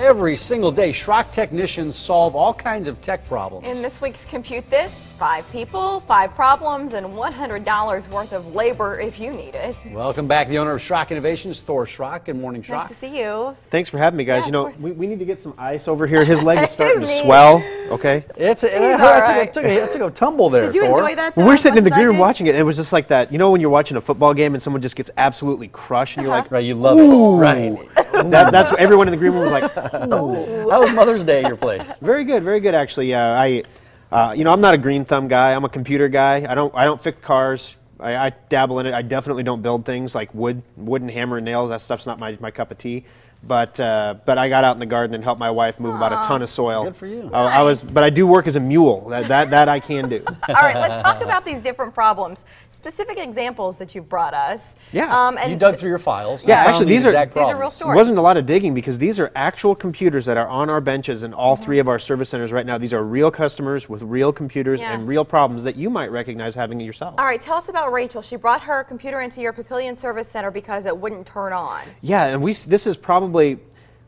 Every single day, Schrock technicians solve all kinds of tech problems. In this week's Compute This, 5 people, 5 problems, and $100 worth of labor if you need it. Welcome back, the owner of Schrock Innovations, Thor Schrock. Good morning, Schrock. Nice to see you. Thanks for having me, guys. Yeah, you know, of we need to get some ice over here. His leg is starting to swell, okay? It took a tumble there, Did you Thor. enjoy that? Well, we're sitting in the green room watching it, and it was just like that. You know when you're watching a football game and someone just gets absolutely crushed, and you're like, Right, you love ooh. it. Right. That's what everyone in the green room was like, ooh. How was Mother's Day at your place? Very good, actually. You know, I'm not a green thumb guy. I'm a computer guy. I don't fix cars. I dabble in it. I definitely don't build things like wood and hammer and nails. That stuff's not my cup of tea. But I got out in the garden and helped my wife move about a ton of soil. Good for you. But I do work as a mule. That I can do. All right, let's talk about these different problems. Specific examples that you've brought us. Yeah. And you dug through your files. Yeah, actually, these are real stories. It wasn't a lot of digging because these are actual computers that are on our benches in all 3 of our service centers right now. These are real customers with real computers and real problems that you might recognize having yourself. All right, tell us about Rachel. She brought her computer into your Papillion Service Center because it wouldn't turn on. Yeah, and this is probably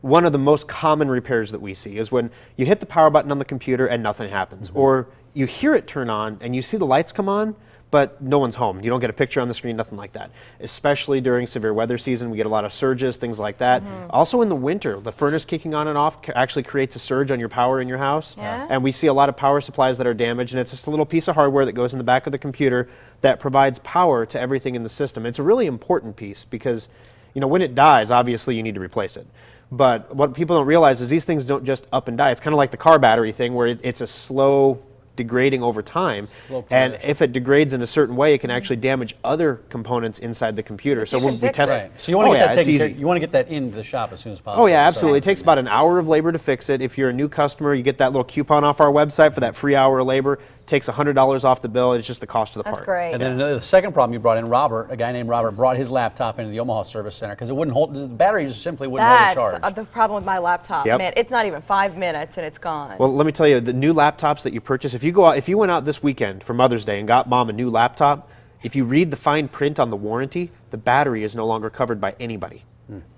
one of the most common repairs that we see is when you hit the power button on the computer and nothing happens, or you hear it turn on and you see the lights come on, but no one's home. You don't get a picture on the screen, nothing like that. Especially during severe weather season, we get a lot of surges, things like that. Also in the winter, the furnace kicking on and off actually creates a surge on your power in your house. Yeah. And we see a lot of power supplies that are damaged, and it's just a little piece of hardware that goes in the back of the computer that provides power to everything in the system. It's a really important piece because, you know, when it dies, obviously you need to replace it. But what people don't realize is these things don't just up and die. It's kind of like the car battery thing where it's a slow degrading over time, and if it degrades in a certain way, it can actually damage other components inside the computer. So we test it. So you want to get that taken care, you want to get that into the shop as soon as possible. Oh yeah, absolutely. It takes about an hour of labor to fix it. If you're a new customer, you get that little coupon off our website for that free hour of labor. Takes $100 off the bill, and it's just the cost of the part. That's great. And then the second problem you brought in, Robert, a guy named Robert, brought his laptop into the Omaha Service Center because it wouldn't hold, the battery just simply wouldn't hold a charge. That's the problem with my laptop. Yep. Man, it's not even 5 minutes and it's gone. Well, let me tell you, the new laptops that you purchase, if you went out this weekend for Mother's Day and got mom a new laptop, if you read the fine print on the warranty, the battery is no longer covered by anybody.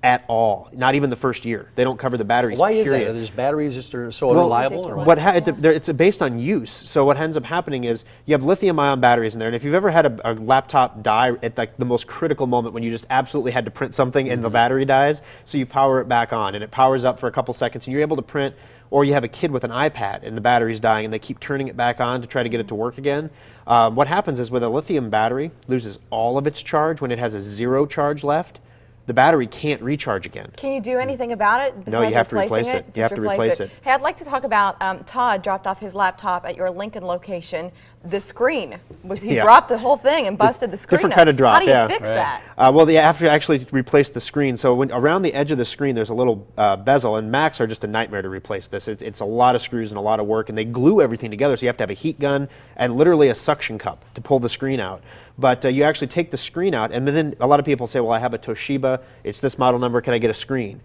At all, not even the first year. They don't cover the batteries. Why is period. that? Are these batteries just so unreliable? Or what it's based on use. So what ends up happening is you have lithium-ion batteries in there, and if you've ever had a laptop die at like the most critical moment when you just absolutely had to print something and the battery dies, so you power it back on, and it powers up for a couple seconds, and you're able to print. Or you have a kid with an iPad and the battery's dying, and they keep turning it back on to try to get it to work again. What happens is with a lithium battery, loses all of its charge when it has a 0 charge left. The battery can't recharge again. Can you do anything about it? No, you have to replace it. You have to replace it. Hey, I'd like to talk about Todd dropped off his laptop at your Lincoln location. The screen, he dropped the whole thing and busted the screen. Different kind of drop. How do you fix that? Well, you have to actually replace the screen. So around the edge of the screen, there's a little bezel, and Macs are just a nightmare to replace this. It's a lot of screws and a lot of work, and they glue everything together. So you have to have a heat gun and literally a suction cup to pull the screen out. But you actually take the screen out, and then a lot of people say, well, I have a Toshiba, it's this model number, can I get a screen?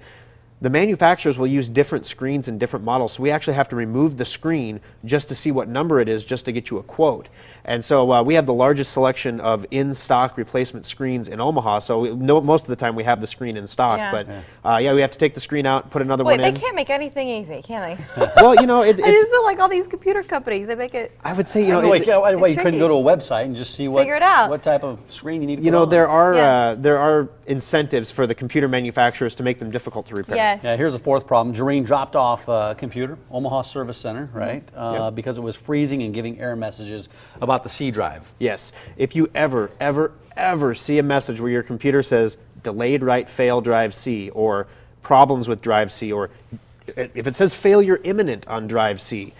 The manufacturers will use different screens and different models, so we actually have to remove the screen just to see what number it is, just to get you a quote. And so we have the largest selection of in-stock replacement screens in Omaha, so most of the time we have the screen in stock. Yeah. But we have to take the screen out, put another one in. Wait, they can't make anything easy, can they? Well, you know, I just feel like all these computer companies, they make it. I would say, you know, you couldn't go to a website and just see what type of screen you need to put on. there are incentives for the computer manufacturers to make them difficult to repair. Yes. Yeah, here's the fourth problem. Jareen dropped off a computer, Omaha Service Center, right? Because it was freezing and giving error messages about the C drive. Yes. If you ever see a message where your computer says delayed write fail drive C, or problems with drive C, or if it says failure imminent on drive C,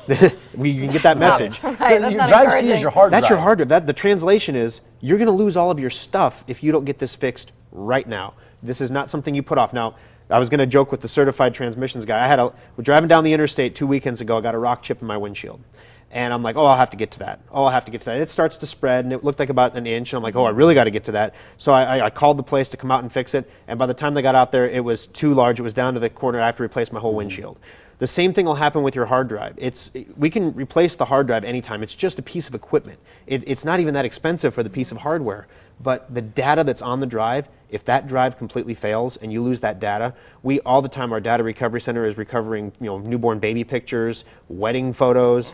you can get that message. Drive C is your hard drive. That's your hard drive. The translation is you're going to lose all of your stuff if you don't get this fixed right now. This is not something you put off. Now, I was going to joke with the certified transmissions guy. We're driving down the interstate 2 weekends ago. I got a rock chip in my windshield. And I'm like, oh, I'll have to get to that. Oh, I'll have to get to that. And it starts to spread, and it looked like about an inch. And I'm like, oh, I really got to get to that. So I called the place to come out and fix it. And by the time they got out there, it was too large. It was down to the corner. I have to replace my whole windshield. The same thing will happen with your hard drive. We can replace the hard drive anytime. It's just a piece of equipment. It's not even that expensive for the piece of hardware. But the data that's on the drive, if that drive completely fails and you lose that data, we all the time, our data recovery center is recovering, newborn baby pictures, wedding photos,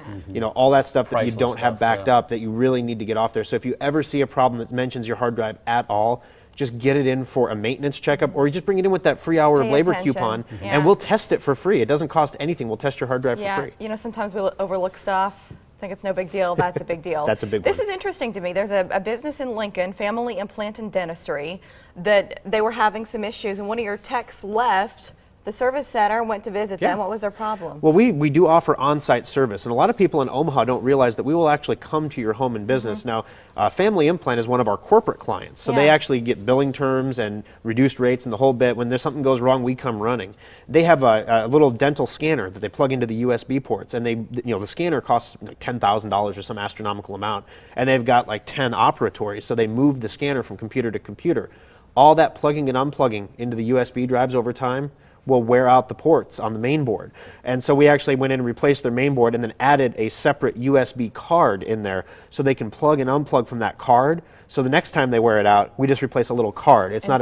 all that stuff that you Priceless don't have stuff, backed up that you really need to get off there. So if you ever see a problem that mentions your hard drive at all, just get it in for a maintenance checkup, or you just bring it in with that free hour of Pay labor attention. coupon, Yeah. and we'll test it for free. It doesn't cost anything. We'll test your hard drive for free. Sometimes we overlook stuff. Think it's no big deal. That's a big deal. That's a big This one. is interesting to me. There's a business in Lincoln, Family Implant and Dentistry, that they were having some issues, and one of your techs left the service center, went to visit them. What was their problem? Well, we do offer on-site service, and a lot of people in Omaha don't realize that we will actually come to your home and business. Now, Family Implant is one of our corporate clients, so they actually get billing terms and reduced rates and the whole bit. When there's something goes wrong, we come running. They have a little dental scanner that they plug into the USB ports, and the scanner costs like $10,000 or some astronomical amount, and they've got like 10 operatories, so they move the scanner from computer to computer. All that plugging and unplugging into the USB drives over time will wear out the ports on the main board. And so we actually went in and replaced their main board and then added a separate USB card in there so they can plug and unplug from that card. So the next time they wear it out, we just replace a little card. It's not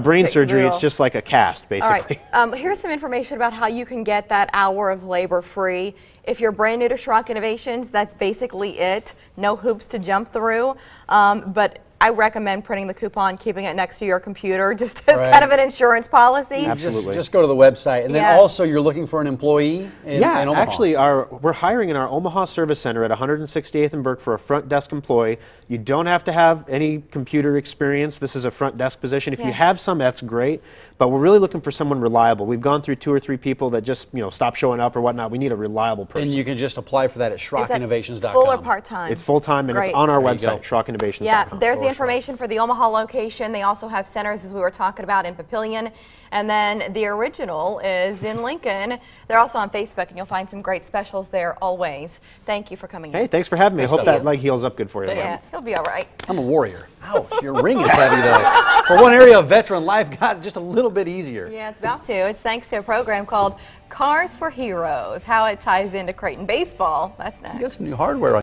brain surgery, it's just like a cast basically. All right. Here's some information about how you can get that hour of labor free. If you're brand new to Schrock Innovations, that's basically it. No hoops to jump through. But I recommend printing the coupon, keeping it next to your computer, just as kind of an insurance policy. Absolutely. Just go to the website. And then also you're looking for an employee in Omaha. Actually, we're hiring in our Omaha Service Center at 168th and Burke for a front desk employee. You don't have to have any computer experience. This is a front desk position. If you have some, that's great. But we're really looking for someone reliable. We've gone through 2 or 3 people that just stop showing up or whatnot. We need a reliable person. And you can just apply for that at SchrockInnovations.com. Full or part-time? It's full-time, and it's on our website, SchrockInnovations.com. Yeah, there's the information for the Omaha location. They also have centers, as we were talking about, in Papillion. And then the original is in Lincoln. They're also on Facebook, and you'll find some great specials there always. Thank you for coming in. Hey, thanks for having me. I hope that leg heals up good for you. Yeah, he'll be all right. I'm a warrior. Ouch, your ring is heavy though. For one area of veteran life, got just a little bit easier. Yeah, it's about to. It's thanks to a program called Cars for Heroes. How it ties into Creighton baseball. That's next. You got some new hardware on